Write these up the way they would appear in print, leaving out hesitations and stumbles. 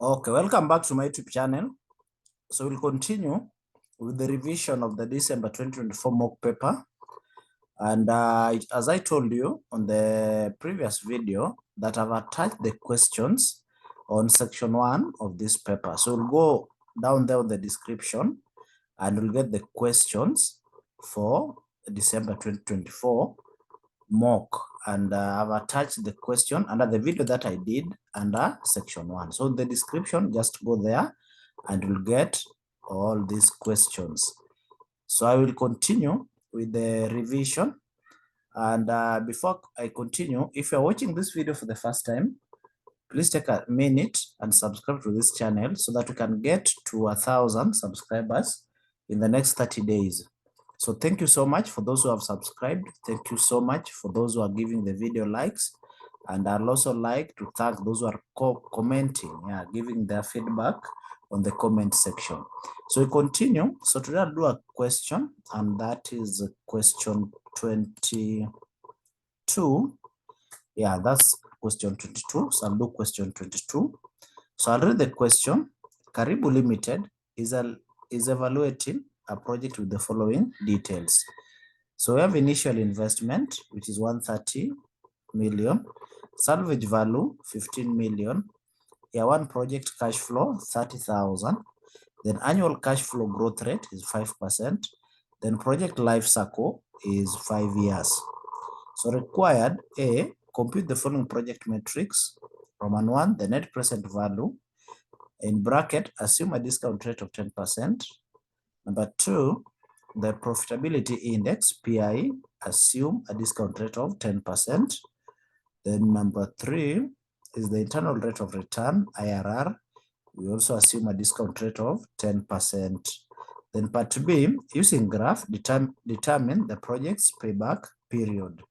Okay, welcome back to my YouTube channel. So we'll continue with the revision of the December 2024 mock paper. And as I told you on the previous video, that I've attached the questions on section 1 of this paper. So we'll go down there in the description and we'll get the questions for December 2024 mock, and I've attached the question under the video that I did under section 1. So the description, just go there and you'll get all these questions. So I will continue with the revision. And before I continue, if you're watching this video for the first time, please take a minute and subscribe to this channel so that we can get to 1,000 subscribers in the next 30 days. So thank you so much for those who have subscribed. Thank you so much for those who are giving the video likes. And I'd also like to thank those who are commenting, giving their feedback on the comment section. So we continue. So today I'll do a question, and that is question 22. Yeah, that's question 22. So I'll do question 22. So I'll read the question. Karibu Limited is evaluating a project with the following details. So we have initial investment, which is 130 million, salvage value 15 million, year one project cash flow 30,000, then annual cash flow growth rate is 5%, then project life cycle is 5 years. So required, A, compute the following project metrics. Roman 1, the net present value. In bracket, assume a discount rate of 10%. Number 2, the profitability index, PI, assume a discount rate of 10%. Then number 3 is the internal rate of return, IRR. We also assume a discount rate of 10%. Then part B, using graph, determine the project's payback period.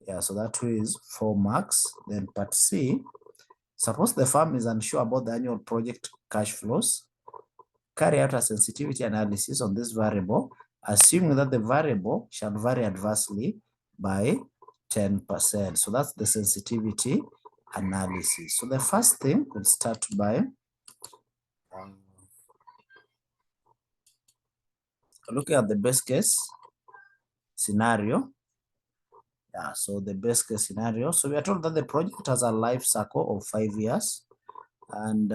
Yeah, so that is 4 marks. Then part C, suppose the firm is unsure about the annual project cash flows. Carry out a sensitivity analysis on this variable, assuming that the variable shall vary adversely by 10%. So that's the sensitivity analysis. So the first thing, we'll start by looking at the best case scenario. Yeah, so the best case scenario. So we are told that the project has a life cycle of 5 years, and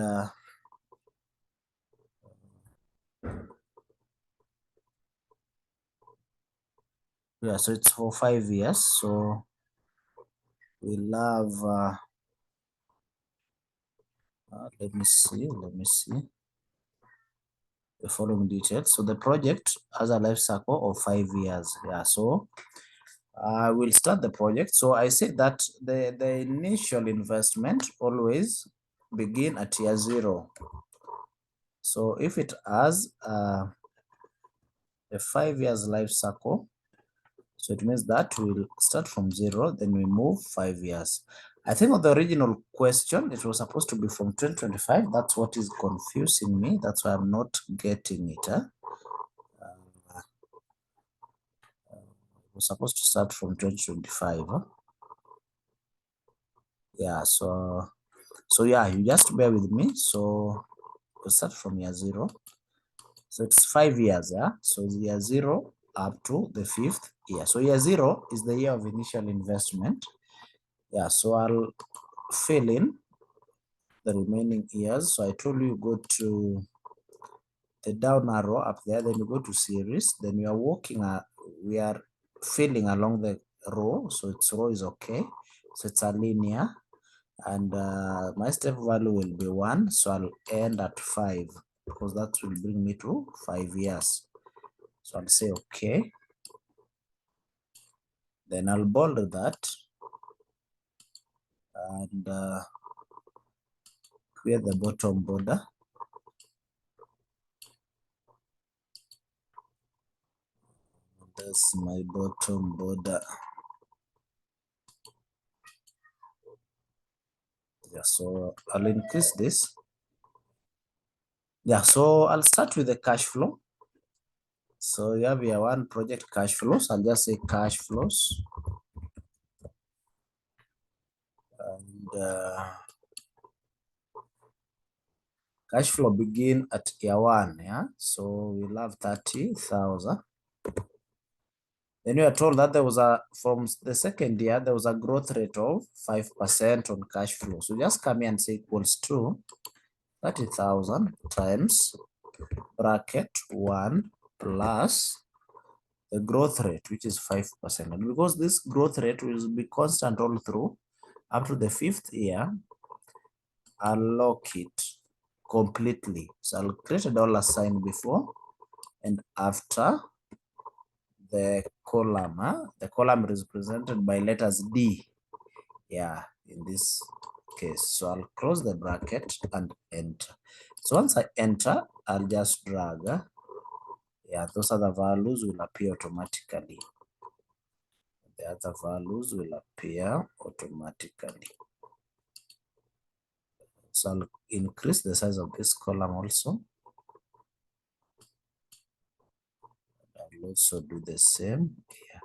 yeah, so it's for 5 years. So we'll have let me see the following details. So the project has a life cycle of 5 years. Yeah, so I will start the project. So I said that the initial investment always begin at year 0. So if it has a 5 years life cycle, so it means that we'll start from 0, then we move 5 years. I think on the original question, it was supposed to be from 2025. That's what is confusing me. That's why I'm not getting it. It was supposed to start from 2025. Yeah, so yeah, you just bear with me. So we'll start from year 0. So it's 5 years, yeah? So year 0 up to the 5th year. So year 0 is the year of initial investment. Yeah, so I'll fill in the remaining years. So I told you go to the down arrow up there, then you go to series, then you are walking, we are filling along the row. So its row is okay. So it's a linear, and my step value will be 1. So I'll end at 5 because that will bring me to 5 years. So I'll say okay. Then I'll bold that and clear the bottom border. That's my bottom border. Yeah, so I'll increase this. Yeah, so I'll start with the cash flow. So you have here one project cash flows. I'll just say cash flows. And Cash flow begin at year one, yeah? So we'll have 30,000. Then we are told that there was from the second year, there was a growth rate of 5% on cash flow. So just come here and say equals to 30,000 times bracket 1 plus the growth rate, which is 5%. And because this growth rate will be constant all through up to the 5th year, I'll lock it completely. So I'll create a dollar sign before and after the column. The column is represented by letters D. Yeah, in this case. So I'll close the bracket and enter. So once I enter, I'll just drag. Yeah, those other values will appear automatically. The other values will appear automatically. So I'll increase the size of this column also. I'll also do the same here.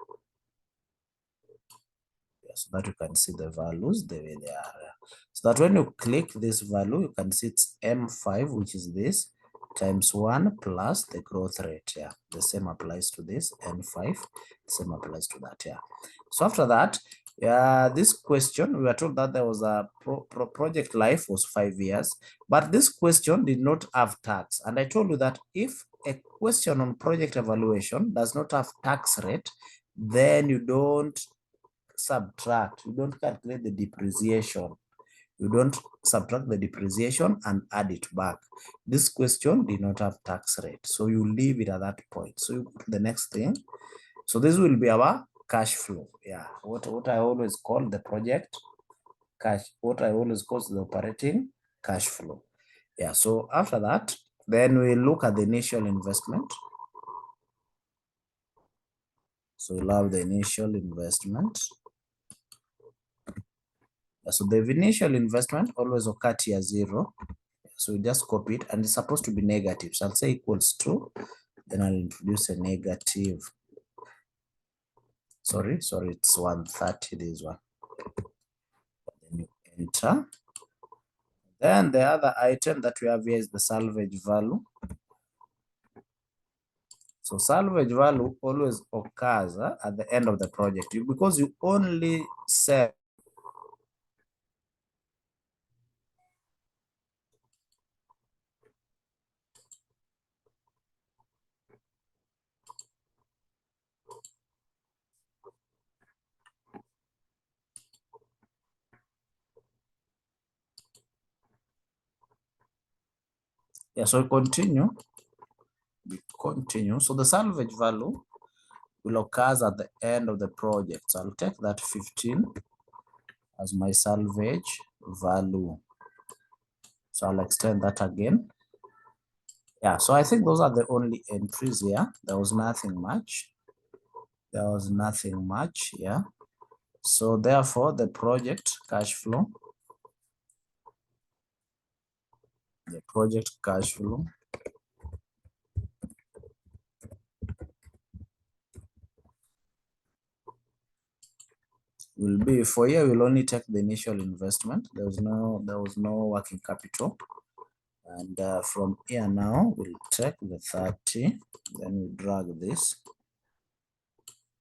Yeah, so that you can see the values the way they are. So that when you click this value, you can see it's M5, which is this, times 1 plus the growth rate. Yeah, the same applies to this N5, the same applies to that. Yeah. So after that, this question, we were told that there was a project life was 5 years, but this question did not have tax. And I told you that if a question on project evaluation does not have tax rate, then you don't subtract, you don't calculate the depreciation. You don't subtract the depreciation and add it back. This question did not have tax rate, so you leave it at that point. So you go to the next thing. So this will be our cash flow. Yeah, what I always call the project cash, what I always call the operating cash flow. Yeah, so after that, then we look at the initial investment. So we'll have the initial investment. So the initial investment always occur tier 0. So we just copy it and it's supposed to be negative. So I'll say equals to, then I'll introduce a negative. Sorry, it's 130, this one. Then you enter. Then the other item that we have here is the salvage value. So salvage value always occurs at the end of the project because you only sell. Yeah, so we continue. So the salvage value will occur at the end of the project. So I'll take that 15 as my salvage value. So I'll extend that again. Yeah, so I think those are the only entries here. There was nothing much. Yeah. So therefore, the project cash flow, will be, for here we'll only take the initial investment. There was no working capital. And from here now, we'll take the 30, then we drag this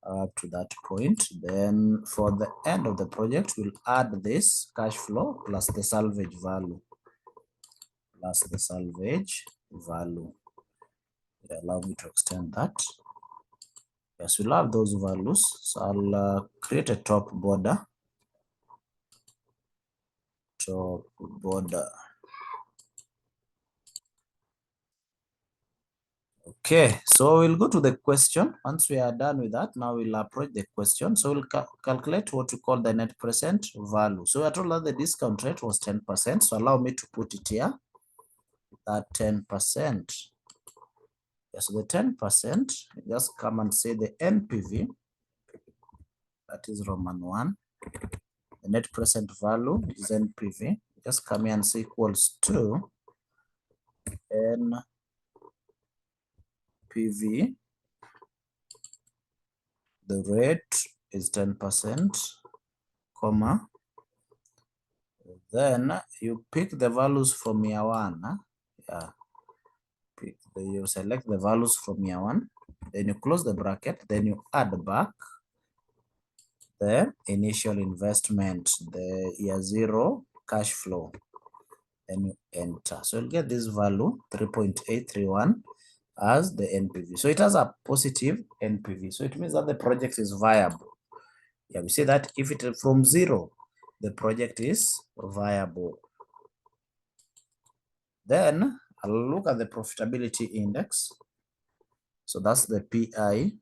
up to that point. Then for the end of the project, we'll add this cash flow plus the salvage value. Allow me to extend that. Yes, we'll have those values. So I'll create a top border. Okay, so we'll go to the question. Once we are done with that, now we'll approach the question. So we'll calculate what we call the net present value. So we are told that the discount rate was 10%. So allow me to put it here, that 10%. Yes, so the 10%, just come and say the NPV, that is Roman 1. The net present value is NPV. Just come here and say equals to NPV. The rate is 10%, comma. Then you pick the values from year 1. Yeah. You select the values from year 1, then you close the bracket, then you add back the initial investment, the year 0 cash flow, then you enter. So you'll get this value 3.831 as the NPV. So it has a positive NPV. So it means that the project is viable. Yeah, we say that if it is from 0, the project is viable. Then I'll look at the profitability index. So that's the PI.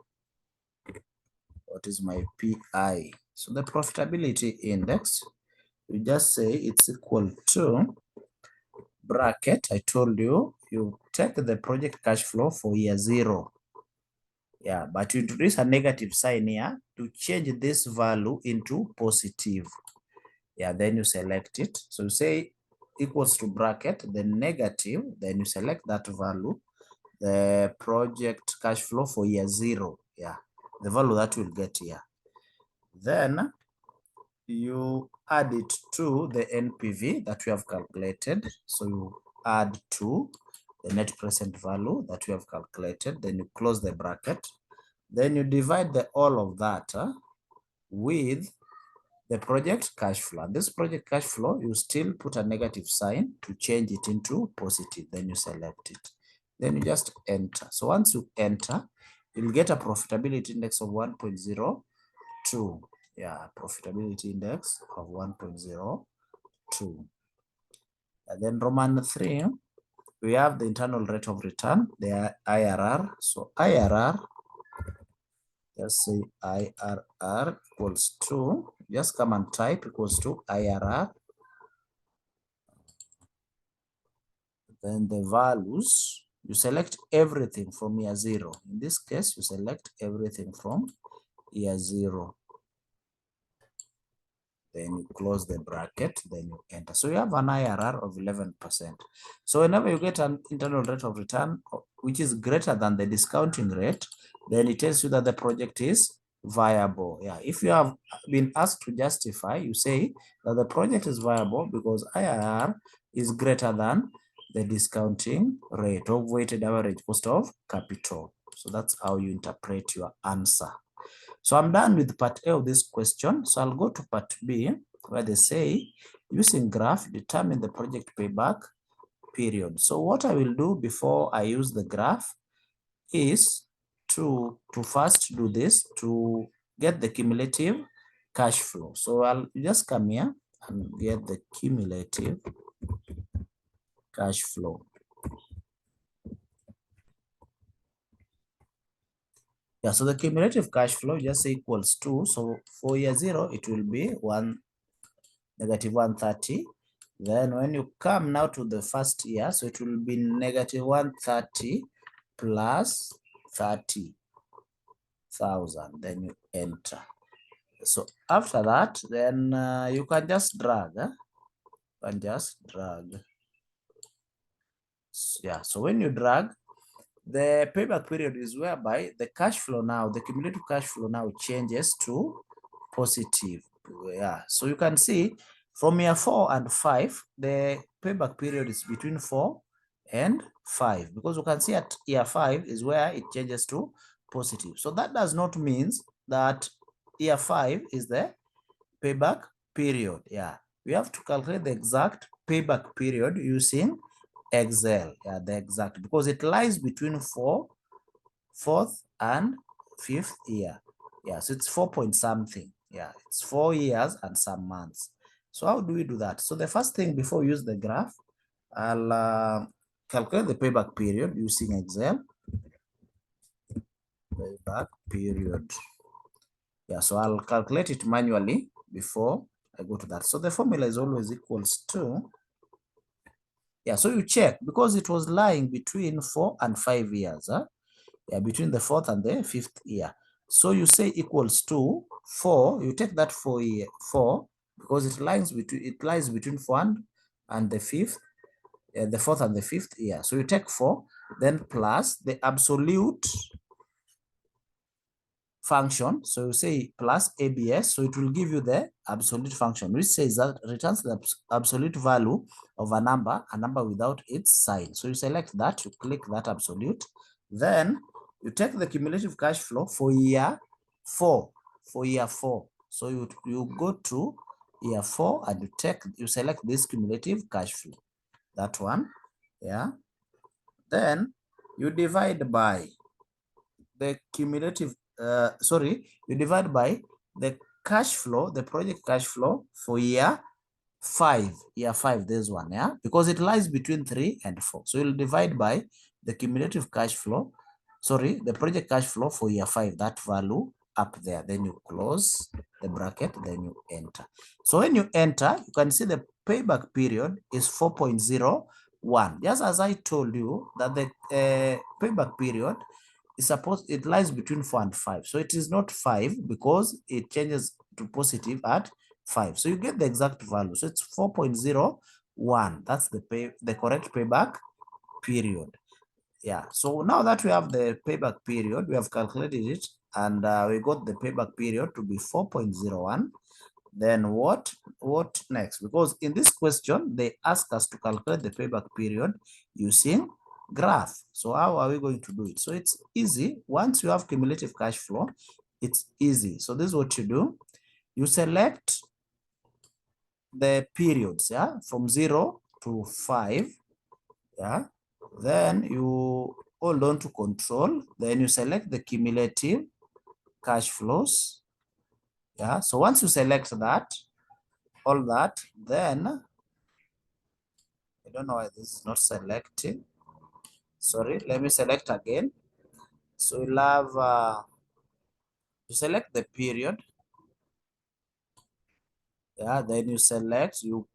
What is my PI? So the profitability index, we just say it's equal to bracket. I told you, you take the project cash flow for year 0. Yeah, but you introduce a negative sign here to change this value into positive. Yeah, then you select it. So you say equals to bracket, the negative, then you select that value, the project cash flow for year 0. Yeah, the value that we'll get here. Then you add it to the NPV that we have calculated. So you add to the net present value that we have calculated, then you close the bracket, then you divide all of that with the project cash flow. And this project cash flow, you still put a negative sign to change it into positive, then you select it. Then you just enter. So once you enter, you'll get a profitability index of 1.02. Yeah, profitability index of 1.02. And then Roman 3, we have the internal rate of return, the IRR. So IRR, just say IRR equals to, just come and type equals to IRR. Then the values, you select everything from year 0. In this case, you select everything from year 0. Then you close the bracket, then you enter. So you have an IRR of 11%. So whenever you get an internal rate of return, which is greater than the discounting rate, then it tells you that the project is viable. Yeah, if you have been asked to justify, you say that the project is viable because IRR is greater than the discounting rate of weighted average cost of capital. So that's how you interpret your answer. So I'm done with part A of this question. So I'll go to part B, where they say, using graph, determine the project payback period. So what I will do before I use the graph is to first do this to get the cumulative cash flow. So I'll just come here and get the cumulative cash flow. Yeah, so the cumulative cash flow just equals to, so for year 0, it will be negative 130. Then when you come now to the first year, so it will be negative 130 plus 30,000. Then you enter. So after that, then you can just drag. Yeah, so when you drag, the payback period is whereby the cash flow now, the cumulative cash flow now changes to positive. Yeah, so you can see from year 4 and 5, the payback period is between 4 and 5, because you can see at year 5 is where it changes to positive. So that does not mean that year 5 is the payback period. Yeah, we have to calculate the exact payback period using Excel. Yeah, the exact, because it lies between fourth and 5th year. Yeah, so it's 4 point something. Yeah, it's 4 years and some months. So how do we do that? So the first thing, before we use the graph, I'll calculate the payback period using Excel. Payback period. Yeah, so I'll calculate it manually before I go to that. So the formula is always equals to, yeah, so you check, because it was lying between 4 and 5 years. Yeah, between the 4th and the 5th year. So you say equals to 4, you take that 4 because it lies between 4 and the 5th, the 4th and the 5th year. So you take 4, then plus the absolute function. So you say plus ABS, so it will give you the absolute function, which says that returns the absolute value of a number without its sign. So you select that, you click that absolute, then you take the cumulative cash flow for year 4. So you go to year 4 and you select this cumulative cash flow, that one, yeah. Then you divide by the cumulative, you divide by the cash flow, the project cash flow for year 5, this one, yeah, because it lies between 3 and 4. So you'll divide by the cumulative cash flow, the project cash flow for year 5, that value up there. Then you close the bracket, then you enter. So when you enter, you can see the payback period is 4.01. Just as I told you that the payback period is it lies between 4 and 5. So it is not 5 because it changes to positive at 5. So you get the exact value. So it's 4.01. That's the correct payback period. Yeah. So now that we have the payback period, we have calculated it, and we got the payback period to be 4.01. Then what next? Because in this question, they ask us to calculate the payback period using graph. So how are we going to do it? So it's easy. Once you have cumulative cash flow, it's easy. So this is what you do. You select the periods, yeah, from 0 to 5, yeah. Then you hold on to control. Then you select the cumulative cash flows, yeah. So once you select that, all that, then I don't know why this is not selecting. Sorry, let me select again. So you'll have you select the period. Yeah, then you select, you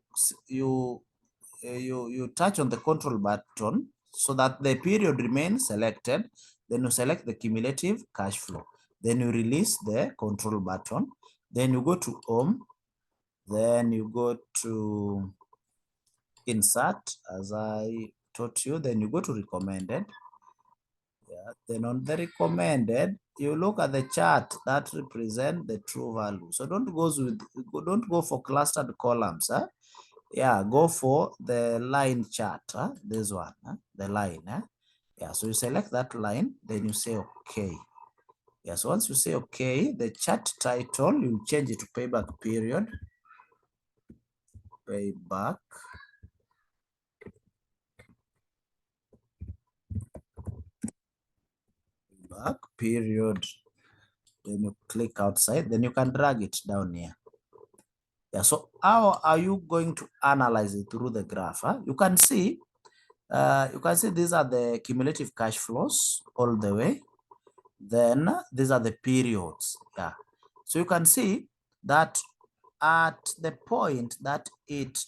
touch on the control button so that the period remains selected. Then you select the cumulative cash flow. Then you release the control button. Then you go to home. Then you go to insert, as I taught you. Then you go to recommended. Yeah. Then on the recommended, you look at the chart that represent the true value. So don't go for clustered columns. Huh? Yeah, go for the line chart. Huh? This one, huh? The line. Huh? Yeah, so you select that line, then you say okay. Yeah, so once you say okay, the chart title, you'll change it to payback period. Payback period. Then you click outside, then you can drag it down here. Yeah, so how are you going to analyze it through the graph? Huh? You can see these are the cumulative cash flows all the way. Then these are the periods. Yeah, so you can see that at the point that it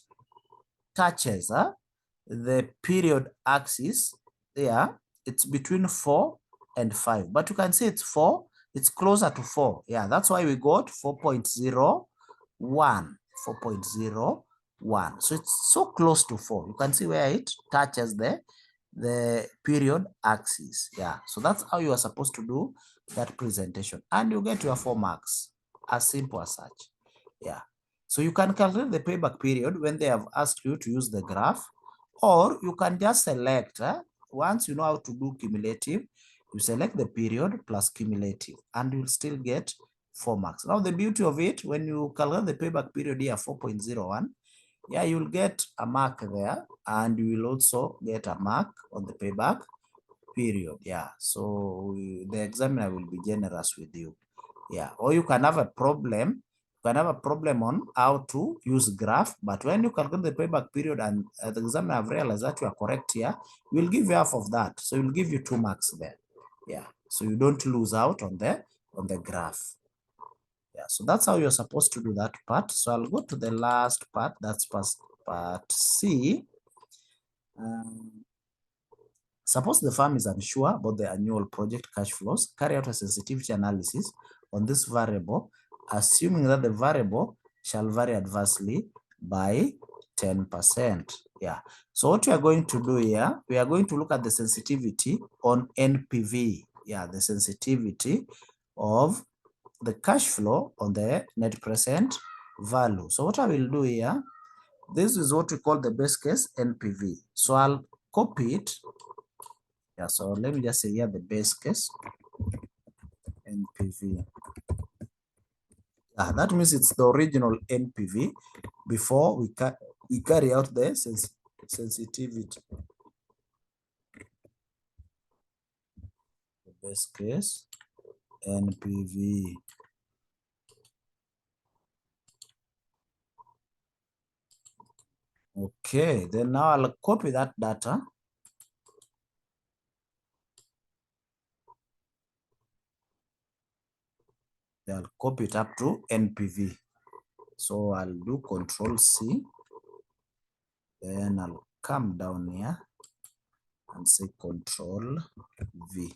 touches the period axis, there, it's between 4 and 5. But you can see it's 4, it's closer to 4. Yeah, that's why we got 4.01. 4.01. So it's so close to 4. You can see where it touches the period axis. Yeah, so that's how you are supposed to do that presentation. And you get your 4 marks. As simple as such. Yeah. So you can calculate the payback period when they have asked you to use the graph, or you can just select, once you know how to do cumulative, you select the period plus cumulative, and you'll still get 4 marks. Now, the beauty of it, when you calculate the payback period here, 4.01, yeah, you'll get a mark there, and you will also get a mark on the payback period. Yeah, so the examiner will be generous with you. Yeah, or you can have a problem. You can have a problem on how to use graph, but when you calculate the payback period and the examiner have realized that you are correct here, we'll give you half of that. So we'll give you 2 marks there. Yeah, so you don't lose out on the graph. Yeah, so that's how you're supposed to do that part. So I'll go to the last part, that's part C. Suppose the firm is unsure about the annual project cash flows, carry out a sensitivity analysis on this variable, assuming that the variable shall vary adversely by 10%. Yeah. So what we are going to do here, we are going to look at the sensitivity on NPV. Yeah, the sensitivity of the cash flow on the net present value. So what I will do here, this is what we call the base case NPV. So I'll copy it. Yeah, so let me just say here the base case NPV. That means it's the original NPV before we carry out the sensitivity. The base case NPV. Okay, then now I'll copy that data. I'll copy it up to NPV. So I'll do Control C. Then I'll come down here and say Control V.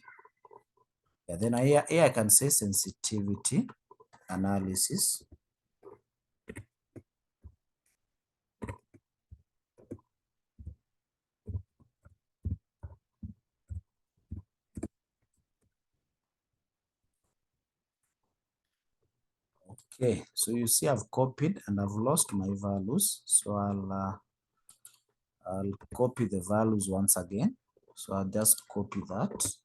Yeah, then here I can say sensitivity analysis. Okay, so you see I've copied and I've lost my values. So I'll copy the values once again. So I'll just copy that.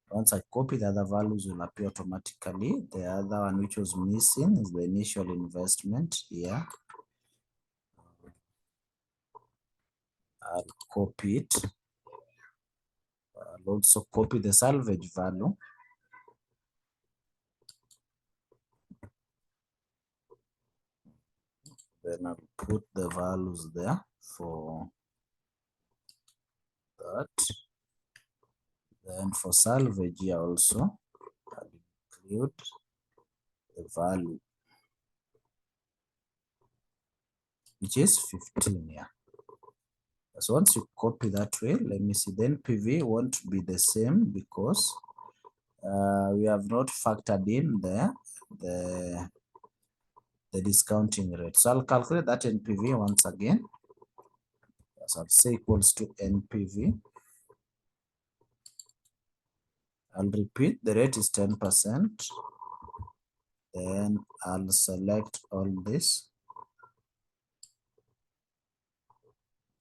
Once I copy, the other values will appear automatically. The other one which was missing is the initial investment here. I'll copy it. I'll also copy the salvage value. Then I'll put the values there for that. Then for salvage here also, I'll include the value, which is 15 here. So once you copy that way, let me see, then PV won't be the same because we have not factored in the discounting rate. So I'll calculate that NPV once again. So I'll say equals to NPV. I'll repeat, the rate is 10%. Then I'll select all this.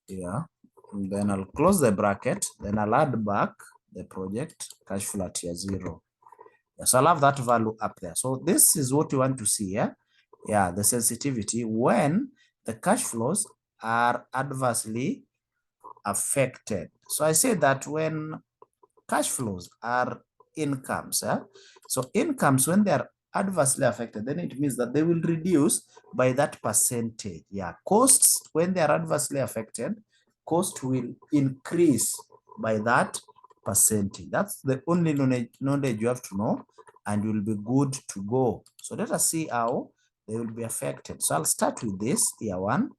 Yeah. And then I'll close the bracket. Then I'll add back the project cash flow at year 0. Yeah, so I'll have that value up there. So this is what you want to see here. Yeah, the sensitivity when the cash flows are adversely affected. So I say that when cash flows are incomes, so incomes, when they are adversely affected, then it means that they will reduce by that percentage. Yeah, costs, when they are adversely affected, cost will increase by that percentage. That's the only knowledge you have to know, and you'll be good to go. So let us see how they will be affected. So I'll start with this year 1.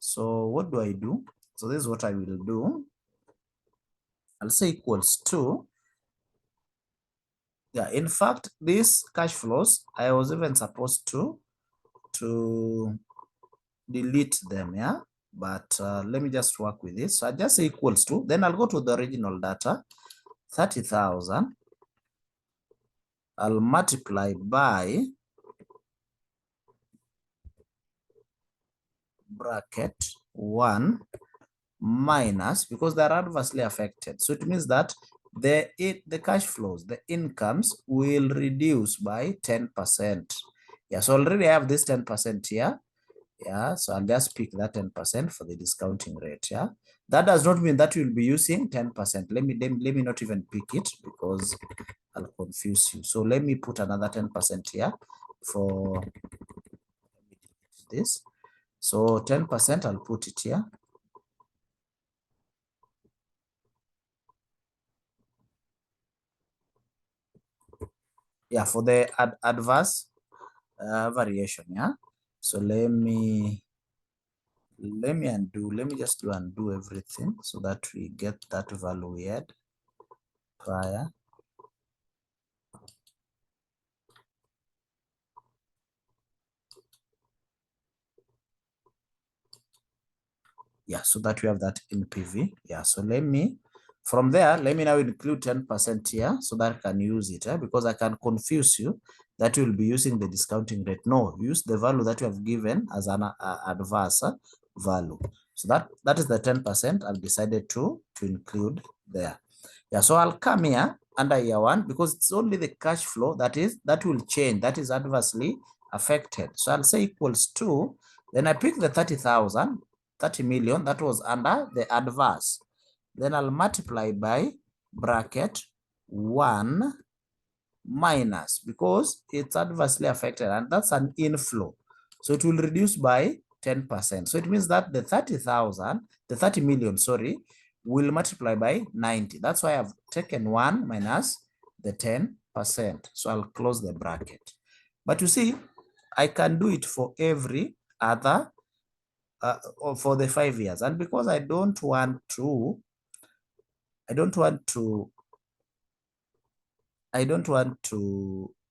So what do I do? So this is what I will do. I'll say equals to, yeah, in fact, these cash flows, I was even supposed to delete them, yeah, but let me just work with this. So I just say equals to, then I'll go to the original data, 30,000. I'll multiply by bracket 1 minus, because they're adversely affected. So it means that the cash flows, the incomes will reduce by 10%. Yeah, so already I have this 10% here. Yeah, so I'll just pick that 10% for the discounting rate. Yeah, that does not mean that we'll be using 10%. Let me not even pick it because I'll confuse you. So let me put another 10% here for this. So 10%, I'll put it here. Yeah, for the adverse variation. Yeah, so let me undo. Let me just undo everything so that we get that value we had prior. Yeah, so that we have that in PV. Yeah, so let me From there, let me now include 10% here so that I can use it, because I can confuse you that you will be using the discounting rate. No, use the value that you have given as an adverse value. So that is the 10% I've decided to include there. Yeah, so I'll come here under year one because it's only the cash flow that will change, that is adversely affected. So I'll say equals to, then I pick the 30,000, 30 million that was under the adverse. Then I'll multiply by bracket 1 minus, because it's adversely affected and that's an inflow. So it will reduce by 10%. So it means that the 30 million, sorry, will multiply by 90. That's why I've taken 1 minus the 10%. So I'll close the bracket. But you see, I can do it for every other, for the 5 years. And because I don't want to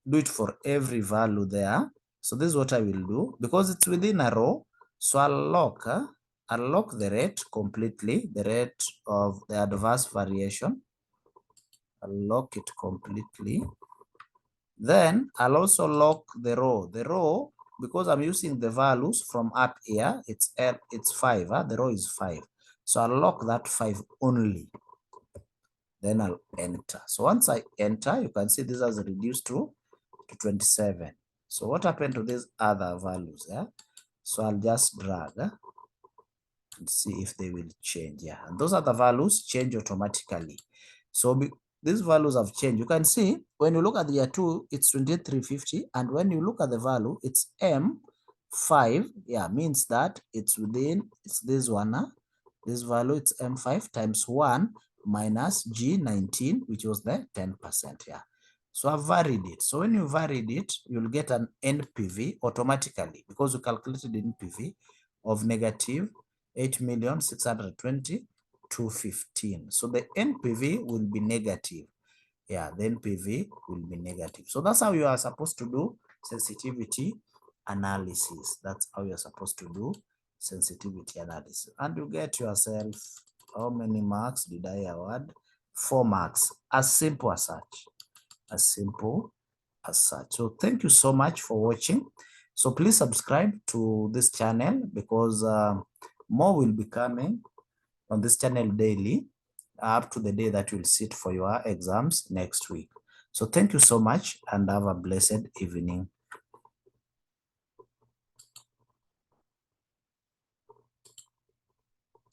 do it for every value there. So this is what I will do, because it's within a row. So I'll lock the rate completely, the rate of the adverse variation. I'll lock it completely. Then I'll also lock the row. The row, because I'm using the values from up here, it's 5. The row is 5. So I'll lock that 5 only. Then I'll enter. So once I enter, you can see this has reduced to 27. So what happened to these other values? Yeah. So I'll just drag and see if they will change. Yeah, and those other values change automatically. So these values have changed. You can see when you look at the year 2, it's 28,350, and when you look at the value, it's M5. Yeah, means that it's this one. This value, it's M5 times 1 minus G19, which was the 10%. Yeah. So I've varied it. So when you varied it, you'll get an NPV automatically, because you calculated NPV of negative 8,620,215. So the NPV will be negative. Yeah, the NPV will be negative. So that's how you are supposed to do sensitivity analysis. That's how you're supposed to do sensitivity analysis. And you get yourself, how many marks did I award? 4 marks. As simple as such. As simple as such. So thank you so much for watching. So please subscribe to this channel, because more will be coming on this channel daily up to the day that you'll sit for your exams next week. So thank you so much and have a blessed evening.